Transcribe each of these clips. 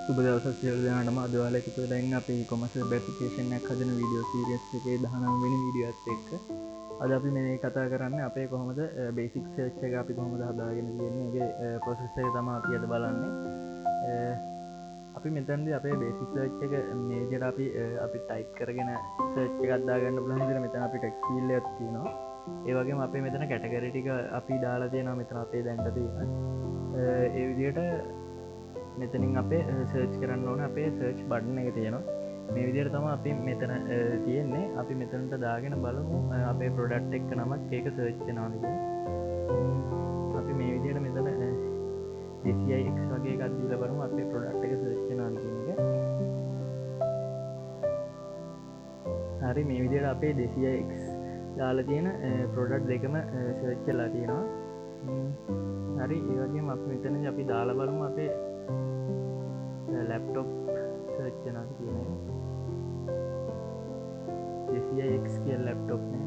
සුබ දවසක් සියලු දෙනාටම. අද ඔයාලා එකතු වෙලා ඉන්නේ අපේ e-commerce web application එකක් හදන වීඩියෝ සීරීස් එකේ 19 වෙනි වීඩියෝ එකත් එක්ක. අද අපි මේ කතා කරන්නේ අපේ කොහොමද බේසික් සර්ච් එක අපි කොහොමද හදාගෙන තියෙන්නේ. ඒකේ process එක තමයි අපි අද බලන්නේ. අපි මෙතනදී අපේ බේසික් සර්ච් එක මේ විදිහට අපි type කරගෙන සර්ච් එකක් දාගන්න පුළුවන් විදිහට මෙතන අපි text field එකක් තියෙනවා. ඒ වගේම අපේ මෙතන category ටික අපි දාලා තියෙනවා මෙතන අපේ දැන්ට තියෙන. ඒ විදිහට මෙතනින් අපේ සර්ච් කරන්න ඕන අපේ සර්ච් බටන් එක තියෙනවා. මේ විදිහට තමයි අපි මෙතන තියෙන්නේ. අපි මෙතනට දාගෙන බලමු අපේ ප්‍රොඩක්ට් එක නමක් ඒක සර්ච් වෙනවද කියලා. අපි මේ විදිහට මෙතන DCIX වගේ එකක් දීලා බලමු අපේ ප්‍රොඩක්ට් එක සර්ච් වෙනවද කියන එක. හරි, මේ විදිහට අපේ DCIX දාලා තියෙන ප්‍රොඩක්ට් දෙකම සර්ච් වෙලා තියෙනවා. හරි, ඒ වගේම අපි මෙතනදී අපි දාලා බලමු අපේ ලැප්ටොප් සර්ච් වෙනවද කියන එක. DCIX කියන ලැප්ටොප් නේ.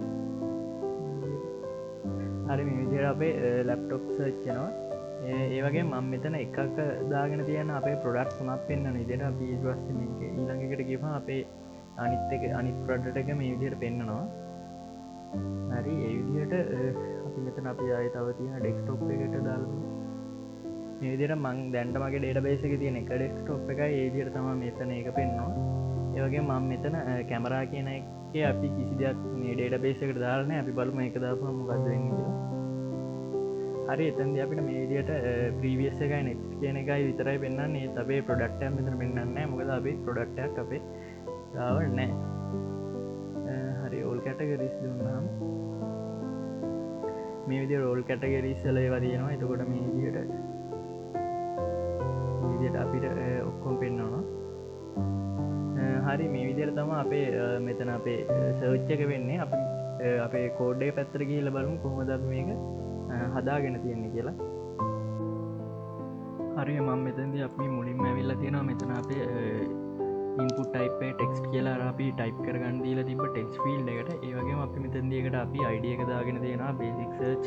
හරි, මේ විදිහට අපේ ලැප්ටොප් සර්ච් වෙනවා. ඒ වගේ මම මෙතන එකක් දාගෙන තියෙන අපේ ප්‍රොඩක්ට් තුනක් පෙන්වන විදිහට අපි ඊට පස්සේ මේක ඊළඟ එකට ගියපම අපේ අනිත් ප්‍රොඩක්ට් එක මේ විදිහට පෙන්වනවා. හරි, ඒ විදිහට අපි මෙතන අපි ආයේ තව තියෙන ඩෙස්ක්ටොප් එකට දාලා මේ විදිහට මම දැන්ට මගේ ඩේටාබේස් එකේ තියෙන එක ඩෙස්ක්ටොප් එකයි ඒ විදිහට තමයි මෙතන ඒක පෙන්වනවා. ඒ වගේම මම මෙතන කැමරා කියන එකේ අපි කිසි දෙයක් මේ ඩේටාබේස් එකට දාලා නැහැ. අපි බලමු ඒක දාපුවම මොකද්ද වෙන්නේ කියලා. හරි, එතනදී අපිට මේ විදිහට ප්‍රීවියස් එකයි නෙක්ස්ට් කියන එකයි විතරයි පෙන්වන්නේ. ඒත් අපේ ප්‍රොඩක්ට් එක මෙතන පෙන්වන්නේ නැහැ. මොකද අපේ ප්‍රොඩක්ට් එකක් අපේ ගාව නැහැ. හරි, ඕල් කැටගරිස් දුන්නාම මේ විදිහට ඕල් කැටගරිස් වල ඒවා තියෙනවා. එතකොට මේ විදිහට අපිට ඔක්කොම පෙන්වනවා. හරි, මේ විදිහට තමයි අපේ මෙතන අපේ සර්ච් එක වෙන්නේ. අපි අපේ කෝඩ් එක පැත්තට ගිහිල්ලා බලමු කොහොමද අපි මේක හදාගෙන තියෙන්නේ කියලා. හරි, මම මෙතනදී අපි මුලින්ම ඇවිල්ලා තියෙනවා මෙතන අපේ input type එක text කියලා අර අපි type කරගන්න දීලා තිබ්බ text field එකට. ඒ වගේම අපි මෙතනදී එකට අපි id එක දාගෙන තියෙනවා basic search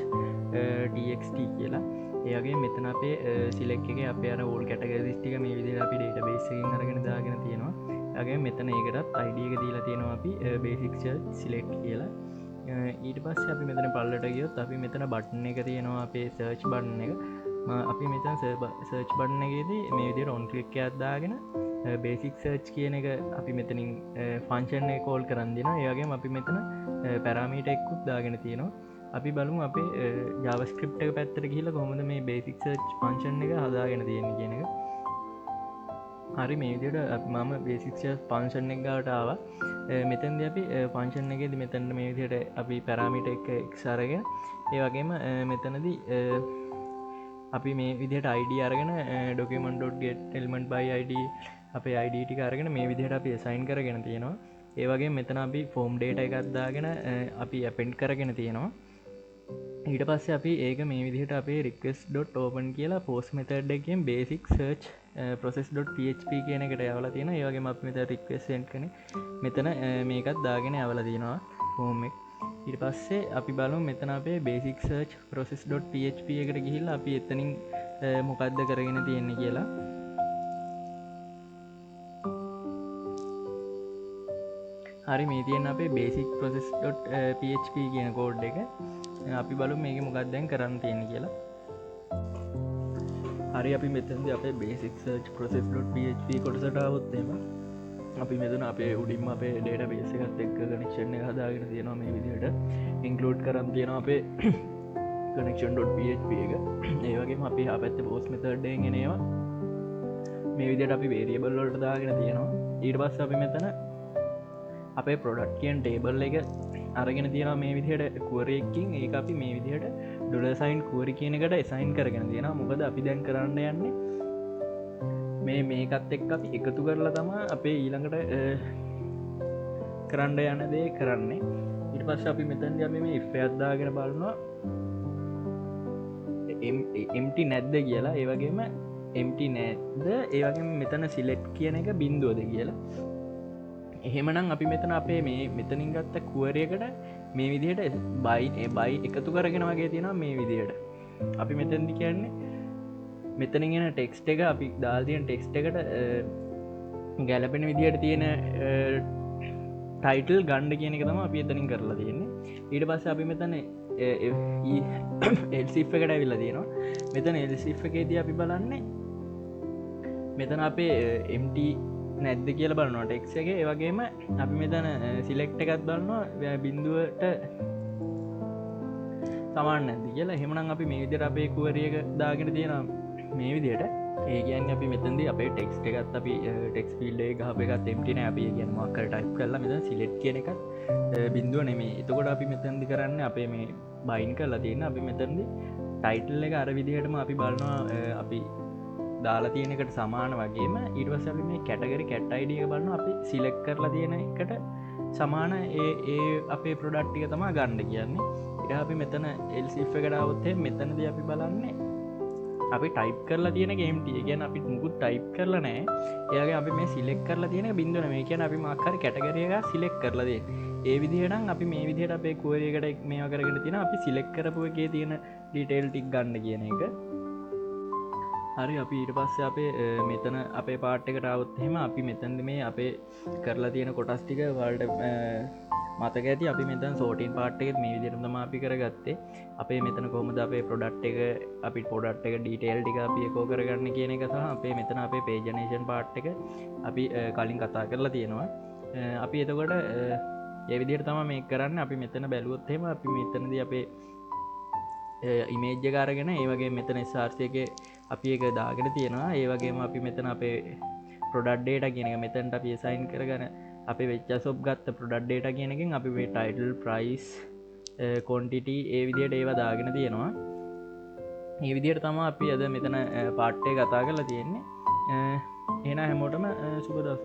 txt කියලා. ඒ වගේ මෙතන අපේ සිලෙක්ට් එකේ අපේ අර ඕල් කැටගරිස් ටික මේ විදිහට අපි ඩේටාබේස් එකකින් අරගෙන දාගෙන තියෙනවා. ඒ වගේම මෙතන ඒකටත් ID එක දීලා තියෙනවා අපි basic search select කියලා. ඊට පස්සේ අපි මෙතන පල්ලට ගියොත් අපි මෙතන බටන් එක තියෙනවා අපේ search බටන් එක. අපි මෙතන search බටන් එකේදී මේ විදිහට on click එකක් දාගෙන basic search කියන එක අපි මෙතනින් function එක call කරන් දෙනවා. ඒ වගේම අපි මෙතන parameter එකකුත් දාගෙන තියෙනවා. අපි බලමු අපේ JavaScript එක පැත්තට ගිහිල්ලා කොහොමද මේ basic search function එක හදාගෙන තියෙන්නේ කියන එක. හරි, මේ විදිහට මම basic search function එක ගාවට ආවා. මෙතනදී අපි function එකේදී මෙතන මේ විදිහට අපි parameter එක x අරගෙන ඒ වගේම මෙතනදී අපි මේ විදිහට id අරගෙන document.getElementById අපේ id ටික අරගෙන මේ විදිහට අපි assign කරගෙන තියෙනවා. ඒ වගේම මෙතන අපි form data එකක් දාගෙන අපි append කරගෙන තියෙනවා. ඊට පස්සේ අපි ඒක මේ විදිහට අපේ request.open කියලා post method එකකින් basic search process.php කියන එකට යවලා තියෙනවා. ඒ වගේම අපි මෙතන request send කරන මෙතන මේකත් දාගෙන යවලා තියෙනවා form එක. ඊට පස්සේ අපි බලමු මෙතන අපේ basic search process.php එකට ගිහිල්ලා අපි එතනින් මොකද්ද කරගෙන තියෙන්නේ කියලා. හරි, මේ තියෙන අපේ basic process.php කියන කෝඩ් එක. අපි බලමු මේකේ මොකක්ද දැන් කරන්න තියෙන්නේ කියලා. හරි, අපි මෙතනදී අපේ basic search process.php කොටසට ආවොත් එහෙම අපි මෙතන අපේ උඩින්ම අපේ database එකත් එක්ක connection එක හදාගෙන තියෙනවා. මේ විදිහට include කරන් තියෙනවා අපේ connection.php එක. ඒ වගේම අපි ආ පැත්තේ post method එකෙන් එන ඒවා මේ විදිහට අපි variable වලට දාගෙන තියෙනවා. ඊට පස්සේ අපි මෙතන අපේ product කියන table එක අරගෙන තියෙනවා මේ විදිහට query එකකින්. ඒක අපි මේ විදිහට $sign query කියන එකට assign කරගෙන තියෙනවා. මොකද අපි දැන් කරන්න යන්නේ මේකත් එක්ක අපි එකතු කරලා තමයි අපේ ඊළඟට කරන්න යන දේ කරන්නේ. ඊට පස්සේ අපි මෙතනදී අපි මේ if එකක් දාගෙන බලනවා empty නැද්ද කියලා. ඒ වගේම empty නැද්ද, ඒ වගේම මෙතන select කියන එක බිඳුවද කියලා. එහෙමනම් අපි මෙතන අපේ මේ මෙතනින් ගත්ත query එකට මේ විදිහට බයි එකතු කරගෙන වගේ තියෙනවා. මේ විදිහට අපි මෙතනදි කියන්නේ මෙතනගෙන ටෙක්ස්ට එක අපි දාල්තියෙන් ටෙක්ස්ට එකට ගැලපෙන විදිහට තියෙන ටයිටල් ගණ්ඩ කියන එක තම අපි එතනින් කරලා තියෙන්නේ ඊට පස්ස අපි මෙතන එල්සිෆ් එකට ඇවිල්ල තියෙනවා මෙතන එල්සිෆ් එකේදී අපි බලන්නේ මෙතන අපේ MT නැද්ද කියල බලන්නවා ටෙක්ස එක ඒවගේම අපි මෙතන සිලෙක්ට එකත් බලන්නවා බින්දුවට සමාන නැති කියලා හෙමනම් අපි මේ විදිහට අපේ කුවරියක දාගෙන තියෙනවා මේ විදිහට ඒ කියන්නේ අපි මෙතනදී අපේ ටෙක්ස්ට් එකත් අපි ටෙක්ස්ට් ෆීල්ඩ් එක ගහපු එකත් empty නෑ අපි කියන්නේ මාක් කරලා ටයිප් කරලා මෙතන සිලෙක්ට් කියන එකත් බිඳුව නෙමෙයි. එතකොට අපි මෙතනදී කරන්නේ අපේ මේ බයින් කරලා තියෙන අපි මෙතනදී ටයිටල් එක අර විදිහටම අපි බලනවා අපි දාලා තියෙන එකට සමාන වගේම ඊට පස්සේ අපි මේ කැටගරි කැට් ID එක බලනවා අපි සිලෙක්ට් කරලා තියෙන එකට සමාන ඒ අපේ ප්‍රොඩක්ට් ටික තමයි ගන්න කියන්නේ. ඊට අපි මෙතන එල්සිෆ් එකට આવොත් මෙතනදී අපි බලන්නේ අපි ටයිප් කරලා තියෙන ගේම්ට ගැන අපි මුකුත් ටයිප් කරලා නෑ ඒගේ අපි මේ සිලෙක් කරලා තියෙන බින්දුවන මේ කියන අපි මක්කර කැටගරයක සිලෙක් කරලද ඒ විදිහටන් අපි මේ විදිහට අපේ කුවරයකට මේ කරගෙන තියෙන අපි සිලෙක් කරපුුව එකේ තියෙන ඩීටේල් ටික් ගන්න කියන එක හරි අපි ඊට පස්සේ අපේ මෙතන අපේ පාට්ටකට අවත්හෙම අපි මෙතැද මේ අපේ කරලා තියෙන කොටස් ටික වල්ඩ මතක ඇති අපි මෙතන් සෝටන් පාට්ටෙත් මේ විදිරතම අපි කරගත්තේ අපේ මෙතන කොමද අපේ පොඩක්් එක අපි පොඩක්් එක ඩීටේල් ටික අපි එකෝ කරගන්න කියන එක සහ අපේ මෙතන අපේ පේජනේෂන් පාට් එක අපි කලින් කතා කරලා තියෙනවා අපි එතකොට ඒවිදිර තම මේ කරන්න අපි මෙතන බැලුවොත්හෙම අපි මෙතනද අපේ ඉමේජ්ජ කාරගෙන ඒවගේ මෙතන ස්ාර්සයක අපි එක දාගෙන තියෙනවා ඒවගේම අපි මෙතන අපේ පොඩක්්ඩේට කියන එක මෙතැන්ට අපි සයින් කරගන අපි වෙච්ච සොබ් ගත්ත ප්‍රොඩක්්ඩේට කියනකින් අපි ටයිටල් ප්‍රයිස් කොන්ටිට ඒ විදියට ඒවා දාගෙන තියෙනවා ඒ විදියට තම අපි අද මෙතන පාට්ටේ කතා කරලා තියෙන්නේ එන හැමෝටම සුබදස